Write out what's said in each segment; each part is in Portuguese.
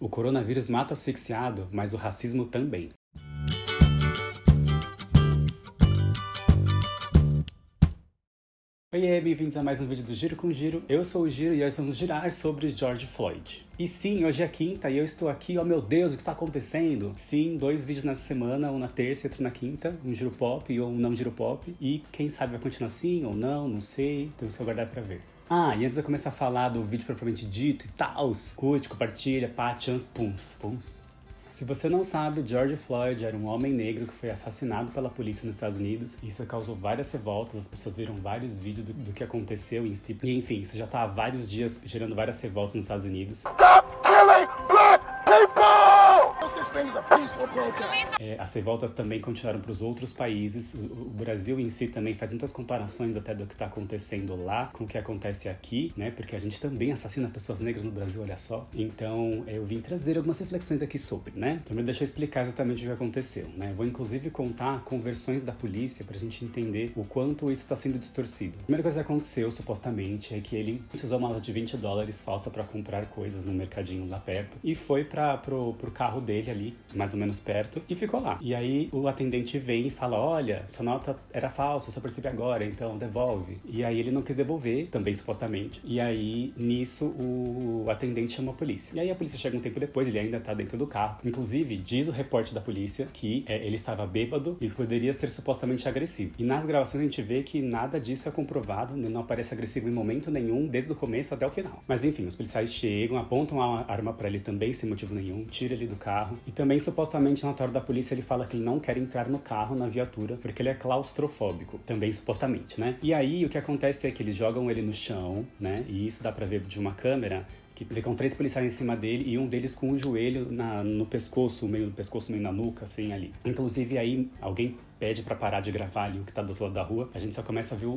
O coronavírus mata asfixiado, mas o racismo também. Oiê, bem-vindos a mais um vídeo do Giro com Giro. Eu sou o Giro e hoje vamos girar sobre George Floyd. E sim, hoje é quinta e eu estou aqui, oh meu Deus, o que está acontecendo? Sim, 2 vídeos na semana, um na terça e outro na quinta, um giro pop e um não giro pop. E quem sabe vai continuar assim ou não sei, temos que aguardar pra ver. Ah, e antes de eu começar a falar do vídeo propriamente dito e tal, curte, compartilha, pá, chans, pums. Se você não sabe, George Floyd era um homem negro que foi assassinado pela polícia nos Estados Unidos. Isso causou várias revoltas, as pessoas viram vários vídeos do que aconteceu em si. E enfim, isso já tá há vários dias gerando várias revoltas nos Estados Unidos. Stop killing black people! No such thing as a peaceful protest. As revoltas também continuaram para os outros países. O Brasil em si também faz muitas comparações até do que está acontecendo lá com o que acontece aqui, né? Porque a gente também assassina pessoas negras no Brasil, olha só. Então, eu vim trazer algumas reflexões aqui sobre, né? Então, deixa eu explicar exatamente o que aconteceu, né? Vou inclusive contar conversões da polícia pra gente entender o quanto isso está sendo distorcido. A primeira coisa que aconteceu, supostamente, é que ele usou uma nota de $20 falsa para comprar coisas no mercadinho lá perto e foi pro carro dele ali, mais ou menos perto, e ficou lá. E aí o atendente vem e fala, olha, sua nota era falsa, eu só percebi agora, então devolve. E aí ele não quis devolver, também supostamente. E aí, nisso, o atendente chama a polícia. E aí a polícia chega um tempo depois, ele ainda tá dentro do carro. Inclusive, diz o repórter da polícia que ele estava bêbado e poderia ser supostamente agressivo. E nas gravações a gente vê que nada disso é comprovado, ele não aparece agressivo em momento nenhum, desde o começo até o final. Mas enfim, os policiais chegam, apontam a arma pra ele também, sem motivo nenhum, tira ele do carro. E também, supostamente, na hora da polícia, ele fala que ele não quer entrar no carro, na viatura, porque ele é claustrofóbico. Também, supostamente, né? E aí, o que acontece é que eles jogam ele no chão, né? E isso dá pra ver de uma câmera, que ficam 3 policiais em cima dele e um deles com o joelho no pescoço, meio na nuca, assim, ali. Inclusive, aí, alguém pede pra parar de gravar ali o que tá do outro lado da rua, a gente só começa a ver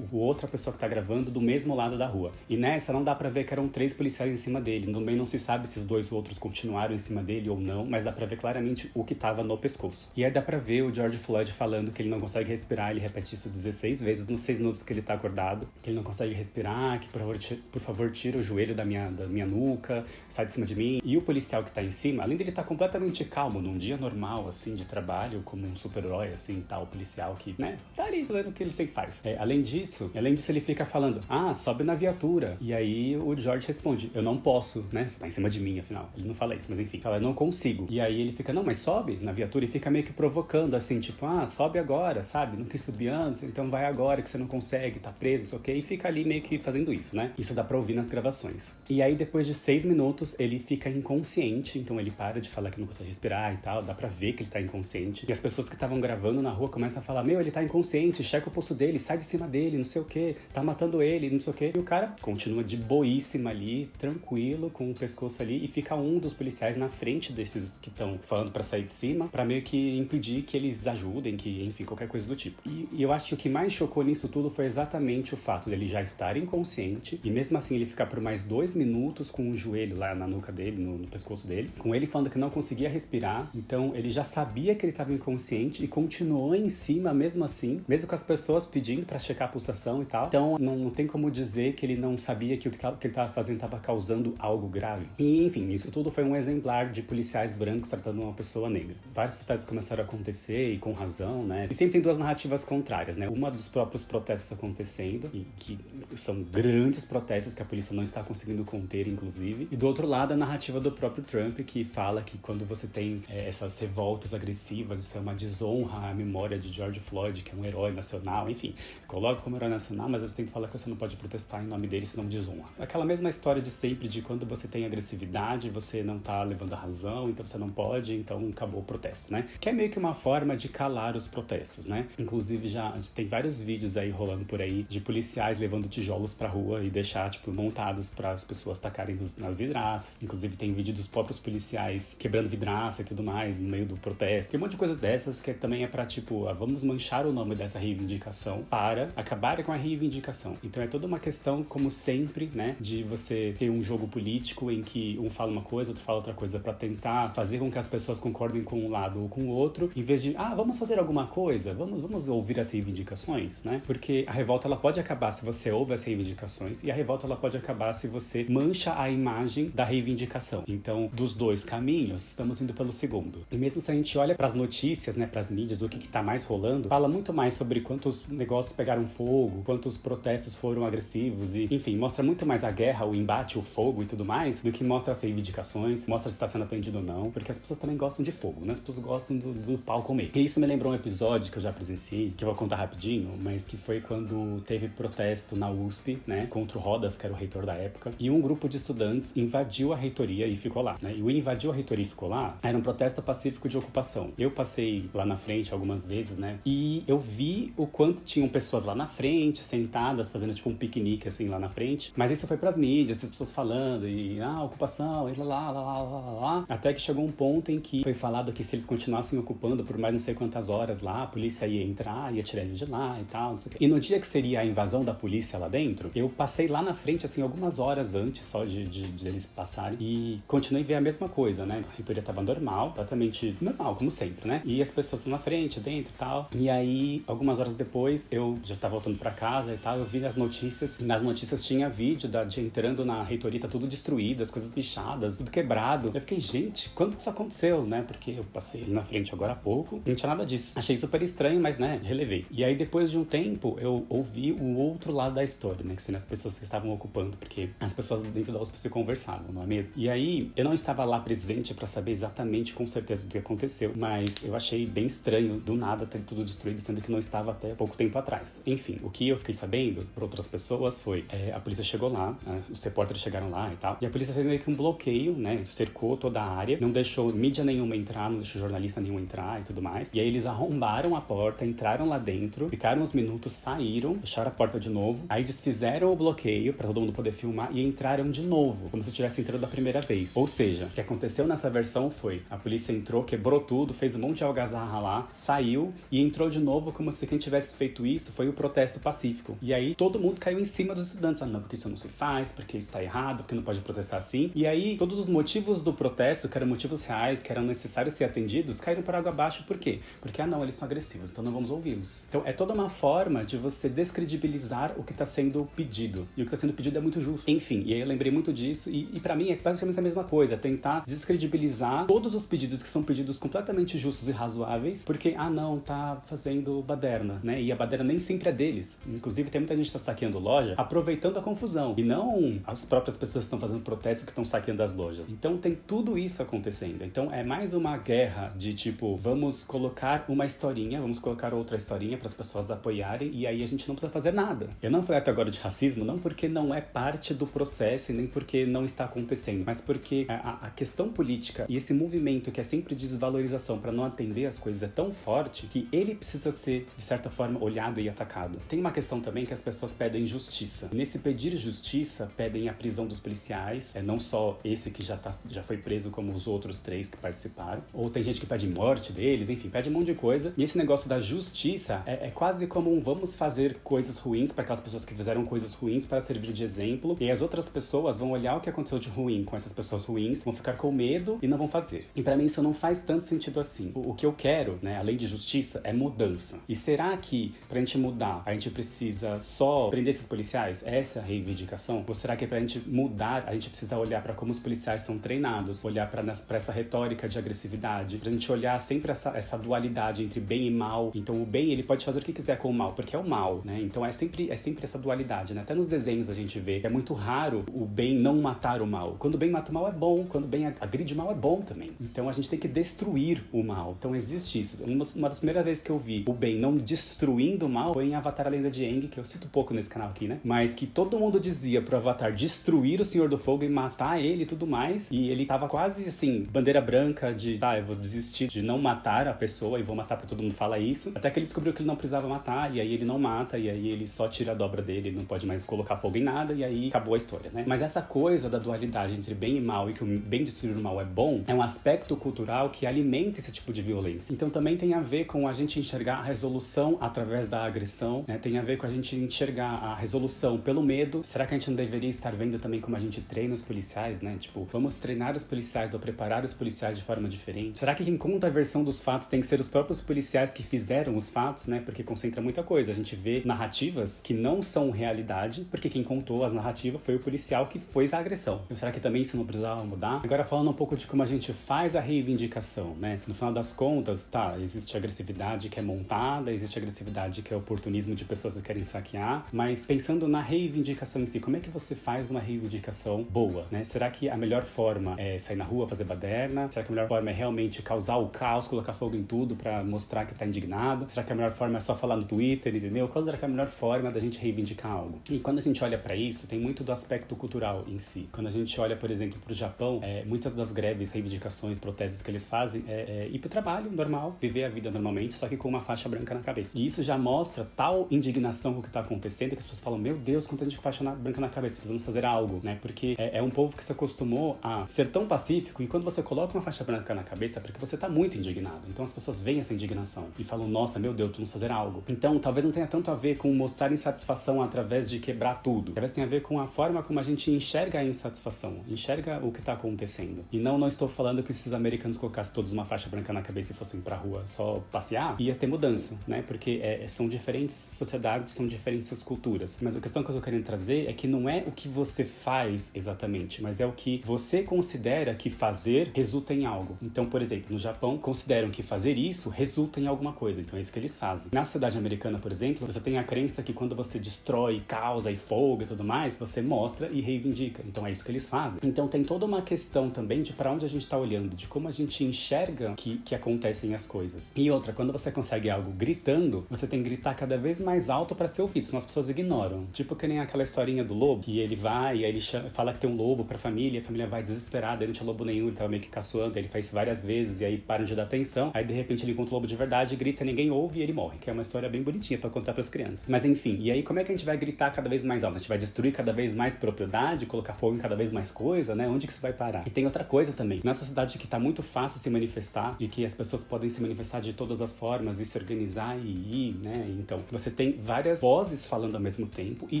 outra pessoa que tá gravando do mesmo lado da rua. E nessa não dá pra ver que eram 3 policiais em cima dele. No meio não se sabe se os 2 outros continuaram em cima dele ou não, mas dá pra ver claramente o que tava no pescoço. E aí dá pra ver o George Floyd falando que ele não consegue respirar, ele repete isso 16 vezes nos 6 minutos que ele tá acordado, que ele não consegue respirar, que por favor tira o joelho da minha nuca, sai de cima de mim. E o policial que tá em cima, além dele tá completamente calmo, num dia normal, assim, de trabalho, como um super-herói, assim, tal, policial que, né, tá ali fazendo o que ele sempre faz. Além disso, ele fica falando, sobe na viatura. E aí o George responde, eu não posso, né, você tá em cima de mim, afinal. Ele não fala isso, mas enfim, fala, eu não consigo. E aí ele fica, não, mas sobe na viatura e fica meio que provocando, assim, tipo, sobe agora, sabe? Não quis subir antes, então vai agora que você não consegue, tá preso, não sei o quê. E fica ali meio que fazendo isso, né? Isso dá pra ouvir nas gravações. E aí depois de 6 minutos, ele fica inconsciente, então ele para de falar que não consegue respirar e tal, dá pra ver que ele tá inconsciente. E as pessoas que estavam gravando na rua começam a falar, ele tá inconsciente, checa o pulso dele, sai de cima dele, não sei o que, tá matando ele, não sei o que. E o cara continua de boíssima ali, tranquilo, com o pescoço ali, e fica um dos policiais na frente desses que estão falando pra sair de cima, pra meio que impedir que eles ajudem, que, enfim, qualquer coisa do tipo. E eu acho que o que mais chocou nisso tudo foi exatamente o fato dele já estar inconsciente, e mesmo assim ele ficar por mais 2 minutos com o joelho lá na nuca dele, no pescoço dele, com ele falando que não conseguia respirar. Então ele já sabia que ele estava inconsciente e continuou em cima mesmo assim, mesmo com as pessoas pedindo pra checar a pulsação e tal. Então não tem como dizer que ele não sabia que o que ele tava fazendo tava causando algo grave. E enfim, isso tudo foi um exemplar de policiais brancos tratando uma pessoa negra. Vários protestos começaram a acontecer e com razão, né? E sempre tem 2 narrativas contrárias, né? Uma dos próprios protestos acontecendo, e que são grandes protestos que a polícia não está conseguindo conter, inclusive. E do outro lado, a narrativa do próprio Trump, que fala que quando você tem essas revoltas agressivas, isso é uma desonra à memória de George Floyd, que é um herói nacional, enfim, coloca como herói nacional, mas você tem que falar que você não pode protestar em nome dele, senão desonra. Aquela mesma história de sempre, de quando você tem agressividade, você não tá levando a razão, então você não pode, então acabou o protesto, né? Que é meio que uma forma de calar os protestos, né? Inclusive já tem vários vídeos aí rolando por aí de policiais levando tijolos pra rua e deixar, tipo, montados para as pessoas tacarem nas vidraças. Inclusive tem vídeo dos próprios policiais quebrando vidraça e tudo mais no meio do protesto. Tem um monte de coisa dessas que também é pra, tipo, vamos manchar o nome dessa reivindicação para acabar com a reivindicação. Então é toda uma questão, como sempre, né, de você ter um jogo político em que um fala uma coisa, outro fala outra coisa, para tentar fazer com que as pessoas concordem com um lado ou com o outro, em vez de, vamos fazer alguma coisa, vamos ouvir as reivindicações, né? Porque a revolta, ela pode acabar se você ouve as reivindicações, e a revolta, ela pode acabar se você mancha a imagem da reivindicação. Então, dos dois caminhos, estamos indo pelo segundo. E mesmo se a gente olha para as notícias, né, para as mídias, o que tá mais rolando, fala muito mais sobre quantos negócios pegaram fogo, quantos protestos foram agressivos, e, enfim, mostra muito mais a guerra, o embate, o fogo e tudo mais, do que mostra as reivindicações, mostra se está sendo atendido ou não, porque as pessoas também gostam de fogo, né? As pessoas gostam do pau comer. E isso me lembrou um episódio que eu já presenciei, que eu vou contar rapidinho, mas que foi quando teve protesto na USP, né, contra o Rodas, que era o reitor da época, e um grupo de estudantes invadiu a reitoria e ficou lá, né? E o invadiu a reitoria e ficou lá era um protesto pacífico de ocupação. Eu passei lá na frente algumas vezes, né, e eu vi o quanto tinham pessoas lá na frente, sentadas, fazendo tipo um piquenique, assim, lá na frente, mas isso foi pras mídias, as pessoas falando, e ocupação, e lá, até que chegou um ponto em que foi falado que se eles continuassem ocupando por mais não sei quantas horas lá, a polícia ia entrar, ia tirar eles de lá e tal, não sei o quê. E no dia que seria a invasão da polícia lá dentro, eu passei lá na frente, assim, algumas horas antes só de eles passarem, e continuei a ver a mesma coisa, né? A reitoria tava normal, totalmente normal, como sempre, né? E as pessoas estão na frente, dentro e tal. E aí, algumas horas depois, eu já tava voltando pra casa e tal, eu vi as notícias, e nas notícias tinha vídeo de entrando na reitoria, tá tudo destruído, as coisas pichadas, tudo quebrado. Eu fiquei, gente, quando isso aconteceu, né? Porque eu passei ali na frente agora há pouco, não tinha nada disso. Achei super estranho, mas, né, relevei. E aí, depois de um tempo, eu ouvi o outro lado da história, né? Que são as pessoas que estavam ocupando, porque as pessoas dentro da USP se conversavam, não é mesmo? E aí, eu não estava lá presente pra saber exatamente, com certeza, do que aconteceu, mas eu achei bem estranho, do nada, ter tudo destruído, sendo que não estava até pouco tempo atrás. Enfim, o que eu fiquei sabendo por outras pessoas foi, a polícia chegou lá, os repórteres chegaram lá e tal, e a polícia fez meio que um bloqueio, né? Cercou toda a área, não deixou mídia nenhuma entrar, não deixou jornalista nenhum entrar e tudo mais. E aí eles arrombaram a porta, entraram lá dentro, ficaram uns minutos, saíram, fecharam a porta de novo, aí desfizeram o bloqueio pra todo mundo poder filmar e entraram de novo, como se tivesse entrado da primeira vez. Ou seja, o que aconteceu nessa versão foi, a polícia entrou, quebrou tudo, fez um monte de algazarra lá, saiu e entrou de novo como se quem tivesse feito isso foi o protesto pacífico. E aí todo mundo caiu em cima dos estudantes, não, porque isso não se faz, porque isso tá errado, porque não pode protestar assim. E aí todos os motivos do protesto, que eram motivos reais, que eram necessários ser atendidos, caíram por água abaixo. Por quê? Porque, não, eles são agressivos, então não vamos ouvi-los. Então é toda uma forma de você descredibilizar o que tá sendo pedido. E o que tá sendo pedido é muito justo. Enfim, e aí eu lembrei muito disso, e pra mim é basicamente a mesma coisa, tentar descredibilizar todos os pedidos que são pedidos completamente justos e razoáveis, porque, não, tá fazendo baderna, né? E a baderna nem sempre é deles. Inclusive, tem muita gente que tá saqueando loja, aproveitando a confusão, e não as próprias pessoas que estão fazendo protestos que estão saqueando as lojas. Então tem tudo isso acontecendo. Então é mais uma guerra de tipo, vamos colocar uma historinha, vamos colocar outra historinha para as pessoas apoiarem, e aí a gente não precisa fazer nada. Eu não falei até agora de racismo, não porque não é parte do processo e nem porque não está acontecendo, mas porque a questão política e esse movimento que é sempre desvalorização para não atender as coisas é tão forte que ele precisa ser, de certa forma, olhado e atacado. Tem uma questão também que as pessoas pedem justiça. E nesse pedir justiça, pedem a prisão dos policiais, não só esse que já foi preso, como os outros 3 que participaram, ou tem gente que pede morte deles, enfim, pede um monte de coisa. E esse negócio da justiça é quase como um vamos fazer coisas ruins para aquelas pessoas que fizeram coisas ruins para servir de exemplo, e as outras pessoas vão olhar o que aconteceu de ruim com essas pessoas ruins, vão ficar com medo e não vão fazer. E pra mim isso não faz tanto sentido assim. O que eu quero, né, além de justiça, é mudança. E será que pra gente mudar, a gente precisa só prender esses policiais? Essa é a reivindicação? Ou será que pra gente mudar, a gente precisa olhar pra como os policiais são treinados, olhar pra essa retórica de agressividade, pra gente olhar sempre essa dualidade entre bem e mal. Então o bem, ele pode fazer o que quiser com o mal, porque é o mal, né? Então é sempre essa dualidade, né? Até nos desenhos a gente vê que é muito raro o bem não matar o mal. Quando o bem mata o mal é bom, quando o bem agride o mal é bom também. Então a gente tem que destruir o mal. Então existe isso. Uma das primeiras vezes que eu vi o bem não destruindo o mal foi em Avatar, a Lenda de Aang, que eu cito pouco nesse canal aqui, né? Mas que todo mundo dizia pro Avatar destruir o Senhor do Fogo e matar ele e tudo mais. E ele tava quase assim, bandeira branca de, eu vou desistir de não matar a pessoa e vou matar porque todo mundo fala isso. Até que ele descobriu que ele não precisava matar, e aí ele não mata, e aí ele só tira a dobra dele, ele não pode mais colocar fogo em nada, e aí acabou a história, né? Mas essa coisa da dualidade entre bem e mal, e que o bem destruir o mal é bom, é um aspecto cultural que alimenta esse tipo de violência. Então também tem a ver com a gente enxergar a resolução através da agressão, né? Tem a ver com a gente enxergar a resolução pelo medo. Será que a gente não deveria estar vendo também como a gente treina os policiais, né? Tipo, vamos treinar os policiais ou preparar os policiais de forma diferente? Será que quem conta a versão dos fatos tem que ser os próprios policiais que fizeram os fatos, né? Porque concentra muita coisa. A gente vê narrativas que não são realidade, porque quem contou as narrativas foi o policial que fez a agressão. Então, será que também isso não precisava mudar? Agora, falando um pouco de como a gente faz a reivindicação, né? No final das contas, tá, existe agressividade que é montada, existe agressividade que é oportunismo de pessoas que querem saquear, mas pensando na reivindicação em si, como é que você faz uma reivindicação boa, né? Será que a melhor forma é sair na rua, fazer baderna? Será que a melhor forma é realmente causar o caos, colocar fogo em tudo pra mostrar que tá indignado? Será que a melhor forma é só falar no Twitter, entendeu? Qual será que é a melhor forma da gente reivindicar algo? E quando a gente olha pra isso, tem muito do aspecto cultural em si. Quando a gente olha, por exemplo, pro Japão, muitas das greves, reivindicações, protestos que eles fazem é ir pro trabalho normal, viver a vida normalmente, só que com uma faixa branca na cabeça. E isso já mostra tal indignação com o que tá acontecendo que as pessoas falam, meu Deus, quanta gente com faixa branca na cabeça, precisamos fazer algo, né? Porque é um povo que se acostumou a ser tão pacífico e quando você coloca uma faixa branca na cabeça é porque você tá muito indignado. Então as pessoas veem essa indignação e falam, nossa, meu Deus, precisamos fazer algo. Então talvez não tenha tanto a ver com mostrar insatisfação através de quebrar tudo. Talvez tenha a ver com a forma como a gente enxerga a insatisfação, enxerga o que tá acontecendo. E não estou falando que se os americanos colocassem todos uma faixa branca na cabeça e fossem pra rua só passear, ia ter mudança, né? Porque são diferentes sociedades, são diferentes culturas. Mas a questão que eu tô querendo trazer é que não é o que você faz exatamente, mas é o que você considera que fazer resulta em algo. Então, por exemplo, no Japão, consideram que fazer isso resulta em alguma coisa. Então é isso que eles fazem. Na sociedade americana, por exemplo, você tem a crença que quando você destrói, causa e fogo e tudo mais, você mostra e reivindica. Então é isso que eles fazem. Então tem toda uma questão também de pra onde a gente tá olhando, de como a gente enxerga que acontecem as coisas. E outra, quando você consegue algo gritando, você tem que gritar cada vez mais alto pra ser ouvido, senão as pessoas ignoram. Tipo que nem aquela historinha do lobo, que ele vai e aí ele fala que tem um lobo pra família, a família vai desesperada, ele não tinha lobo nenhum, ele tava meio que caçoando, ele faz isso várias vezes e aí param de dar atenção, aí de repente ele encontra o lobo de verdade, grita, ninguém ouve e ele morre, que é uma história bem bonitinha pra contar pras crianças. Mas enfim, e aí como é que a gente vai gritar cada vez mais alto? A gente vai destruir cada vez mais propriedade, colocar fogo em cada vez mais coisa, né? Onde que isso vai parar? E tem outra coisa também, na sociedade que tá muito fácil se manifestar e que as pessoas podem se manifestar de todas as formas e se organizar e ir, né? Então, você tem várias vozes falando ao mesmo tempo e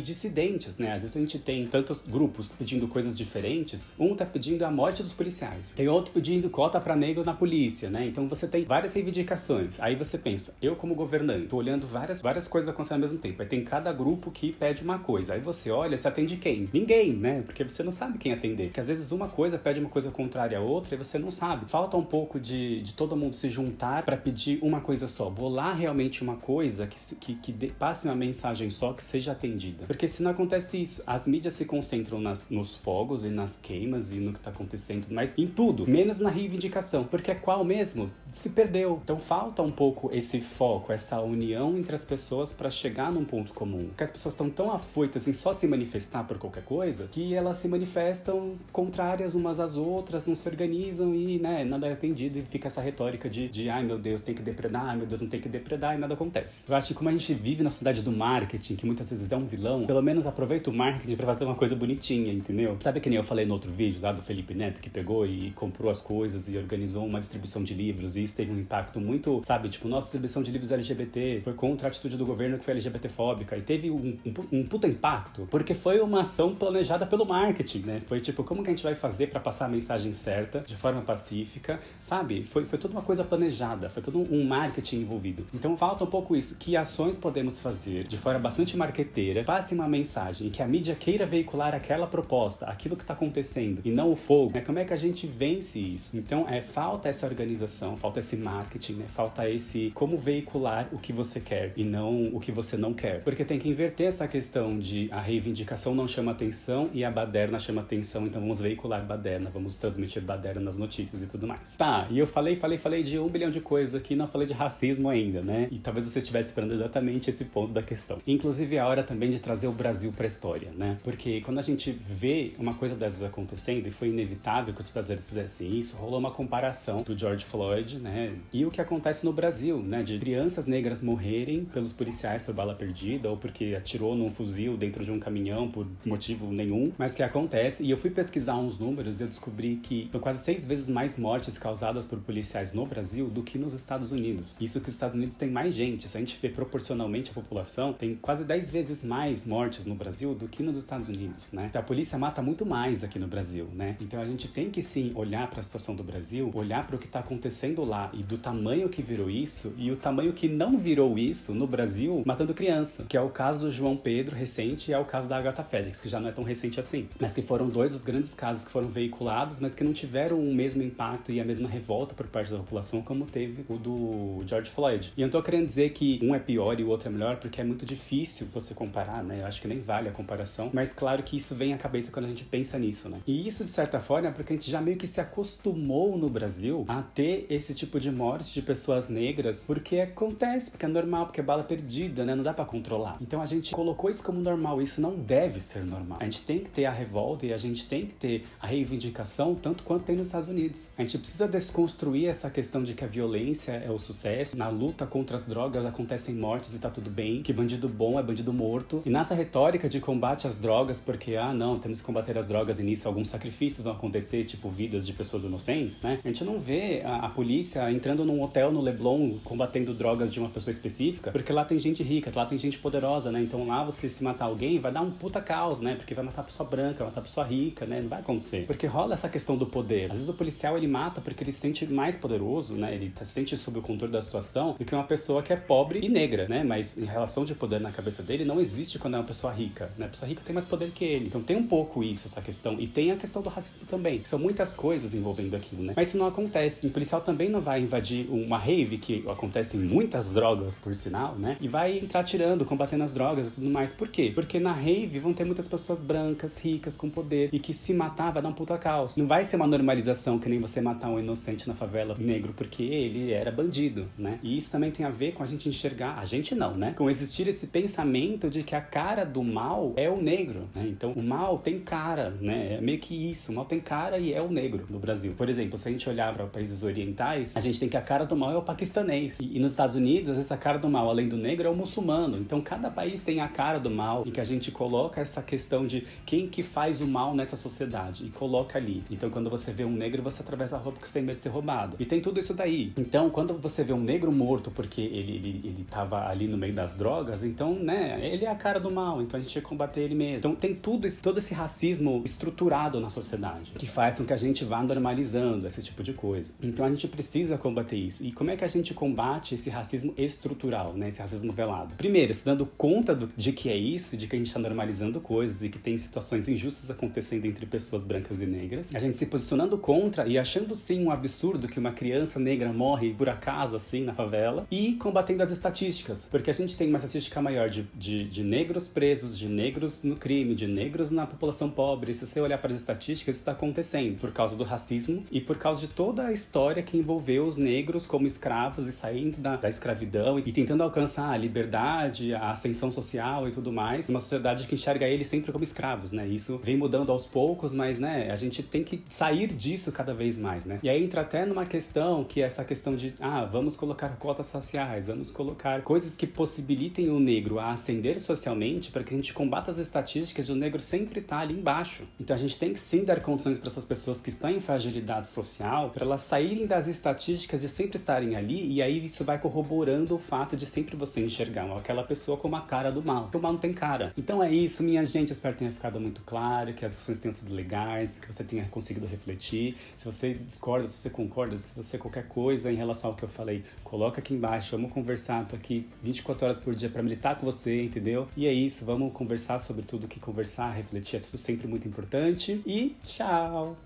dissidentes, né? Às vezes a gente tem tantos grupos pedindo coisas diferentes. Um tá pedindo a morte dos policiais. Tem outro pedindo cota pra negro na polícia, né? Então você tem várias reivindicações. Aí você pensa, eu como governante, tô olhando várias coisas acontecendo ao mesmo tempo. Aí tem cada grupo que pede uma coisa. Aí você olha, você atende quem? Ninguém, né? Porque você não sabe quem atender. Porque às vezes uma coisa pede uma coisa contrária à outra e você não sabe. Falta um pouco de todo mundo se juntar pra pedir uma coisa só. Bolar realmente uma coisa que passe uma mensagem só que seja atendida. Porque se não acontece isso, as mídias se concentram nos fogos e nas queimas e no que tá acontecendo, mas em tudo, menos na reivindicação. Porque qual mesmo? Se perdeu. Então falta um pouco esse foco, essa união entre as pessoas pra chegar num ponto comum. Porque as pessoas estão tão afoitas em só se manifestar por qualquer coisa, que elas se manifestam contrárias umas às outras, não se organizam e, né, nada é atendido e fica essa retórica de ai meu Deus, tem que depredar, ai meu Deus, não tem que depredar e nada acontece. Eu acho que como a gente vive na sociedade do marketing, que muitas vezes é um vilão, pelo menos aproveita o marketing pra fazer uma coisa bonitinha, entendeu? Sabe que nem eu falei no outro vídeo lá do Felipe Neto, que pegou e comprou as coisas e organizou uma distribuição de livros e isso teve um impacto muito, sabe, tipo, nossa distribuição de livros LGBT foi contra a atitude do governo que foi LGBTfóbica e teve um puta impacto, porque foi uma ação planejada pelo marketing, né? Foi tipo, como que a gente vai fazer pra passar a mensagem certa, de forma pacífica, sabe? Foi toda uma coisa planejada, foi todo um marketing envolvido. Então falta um pouco isso, que ações podemos fazer de forma bastante marqueteira, passe uma mensagem e que a mídia queira veicular aquela proposta, aquilo que tá acontecendo, e não o fogo, né? Como é que a gente vence isso? Então, falta essa organização, falta esse marketing, né? Falta esse como veicular o que você quer e não o que você não quer. Porque tem que inverter essa questão de a reivindicação não chama atenção e a baderna chama atenção, então vamos veicular baderna, vamos transmitir baderna nas notícias e tudo mais. Tá, e eu falei de 1 bilhão de coisas aqui, não falei de racismo ainda, né? E talvez você estivesse esperando exatamente esse ponto da questão. Inclusive, é a hora também de trazer o Brasil pra história, né? Porque quando a gente vê uma coisa dessas acontecendo, e foi inevitável que os brasileiros fizessem isso, rolou uma comparação do George Floyd, né? E o que acontece no Brasil, né? De crianças negras morrerem pelos policiais por bala perdida, ou porque atirou num fuzil dentro de um caminhão por motivo nenhum, mas que acontece. E eu fui pesquisar uns números e eu descobri que são quase 6 vezes mais mortes causadas por policiais no Brasil do que nos Estados Estados Unidos. Isso que os Estados Unidos tem mais gente. Se a gente vê proporcionalmente a população, tem quase 10 vezes mais mortes no Brasil do que nos Estados Unidos, né? Então a polícia mata muito mais aqui no Brasil, né? Então a gente tem que sim olhar para a situação do Brasil, olhar para o que está acontecendo lá e do tamanho que virou isso e o tamanho que não virou isso no Brasil matando criança, que é o caso do João Pedro recente e é o caso da Agatha Félix, que já não é tão recente assim, mas que foram dois dos grandes casos que foram veiculados, mas que não tiveram o mesmo impacto e a mesma revolta por parte da população como teve o do George Floyd. E eu não tô querendo dizer que um é pior e o outro é melhor, porque é muito difícil você comparar, né? Eu acho que nem vale a comparação, mas claro que isso vem à cabeça quando a gente pensa nisso, né? E isso, de certa forma, é porque a gente já meio que se acostumou no Brasil a ter esse tipo de morte de pessoas negras, porque acontece, porque é normal, porque é bala perdida, né? Não dá pra controlar. Então a gente colocou isso como normal, isso não deve ser normal. A gente tem que ter a revolta e a gente tem que ter a reivindicação tanto quanto tem nos Estados Unidos. A gente precisa desconstruir essa questão de que a violência é o sucesso, na luta contra as drogas acontecem mortes e tá tudo bem, que bandido bom é bandido morto. E nessa retórica de combate às drogas, porque, não, temos que combater as drogas e nisso alguns sacrifícios vão acontecer, tipo vidas de pessoas inocentes, né? A gente não vê a polícia entrando num hotel no Leblon combatendo drogas de uma pessoa específica, porque lá tem gente rica, lá tem gente poderosa, né? Então lá você se matar alguém vai dar um puta caos, né? Porque vai matar a pessoa branca, vai matar a pessoa rica, né? Não vai acontecer. Porque rola essa questão do poder. Às vezes o policial ele mata porque ele se sente mais poderoso, né? Ele se sente sob o controle da situação do que uma pessoa que é pobre e negra, né? Mas em relação de poder na cabeça dele não existe quando é uma pessoa rica, né? A pessoa rica tem mais poder que ele. Então tem um pouco isso, essa questão. E tem a questão do racismo também. São muitas coisas envolvendo aquilo, né? Mas isso não acontece. O policial também não vai invadir uma rave, que acontece em muitas drogas, por sinal, né? E vai entrar tirando, combatendo as drogas e tudo mais. Por quê? Porque na rave vão ter muitas pessoas brancas, ricas, com poder. E que se matar vai dar um puta caos. Não vai ser uma normalização que nem você matar um inocente na favela negro porque ele era bandido, né? E isso também tem a ver com a gente enxergar, a gente não, né? Com existir esse pensamento de que a cara do mal é o negro, né? Então o mal tem cara, né? É meio que isso, o mal tem cara e é o negro no Brasil. Por exemplo, se a gente olhar para países orientais, a gente tem que a cara do mal é o paquistanês. E nos Estados Unidos, às vezes a cara do mal, além do negro, é o muçulmano. Então cada país tem a cara do mal em que a gente coloca essa questão de quem que faz o mal nessa sociedade e coloca ali. Então quando você vê um negro, você atravessa a rua porque você tem medo de ser roubado. E tem tudo isso daí. Então quando você vê um negro morto porque ele tava ali no meio das drogas, então, né, ele é a cara do mal, então a gente tinha que combater ele mesmo. Então tem todo esse racismo estruturado na sociedade, que faz com que a gente vá normalizando esse tipo de coisa. Então a gente precisa combater isso. E como é que a gente combate esse racismo estrutural, né, esse racismo velado? Primeiro, se dando conta de que é isso, de que a gente está normalizando coisas e que tem situações injustas acontecendo entre pessoas brancas e negras, a gente se posicionando contra e achando sim um absurdo que uma criança negra morre por acaso assim na favela e combatendo as estatísticas, porque a gente tem uma estatística maior de negros presos, de negros no crime, de negros na população pobre. Se você olhar para as estatísticas, isso está acontecendo por causa do racismo e por causa de toda a história que envolveu os negros como escravos e saindo da escravidão e tentando alcançar a liberdade, a ascensão social e tudo mais, uma sociedade que enxerga eles sempre como escravos, né? Isso vem mudando aos poucos, mas, né, a gente tem que sair disso cada vez mais, né? E aí entra até numa questão que é essa questão de, vamos colocar cotas raciais, vamos colocar coisas que possibilitem o negro a ascender socialmente para que a gente combata as estatísticas de o negro sempre estar ali embaixo. Então a gente tem que sim dar condições para essas pessoas que estão em fragilidade social, para elas saírem das estatísticas de sempre estarem ali, e aí isso vai corroborando o fato de sempre você enxergar aquela pessoa como a cara do mal. O mal não tem cara. Então é isso, minha gente, espero que tenha ficado muito claro, que as discussões tenham sido legais, que você tenha conseguido refletir. Se você discorda, se você concorda, se você qualquer coisa em relação ao que eu falei, coloca aqui embaixo, vamos conversar, tô aqui 24 horas por dia para militar com você, entendeu? E é isso, vamos conversar sobre tudo que conversar, refletir, é tudo sempre muito importante. E tchau!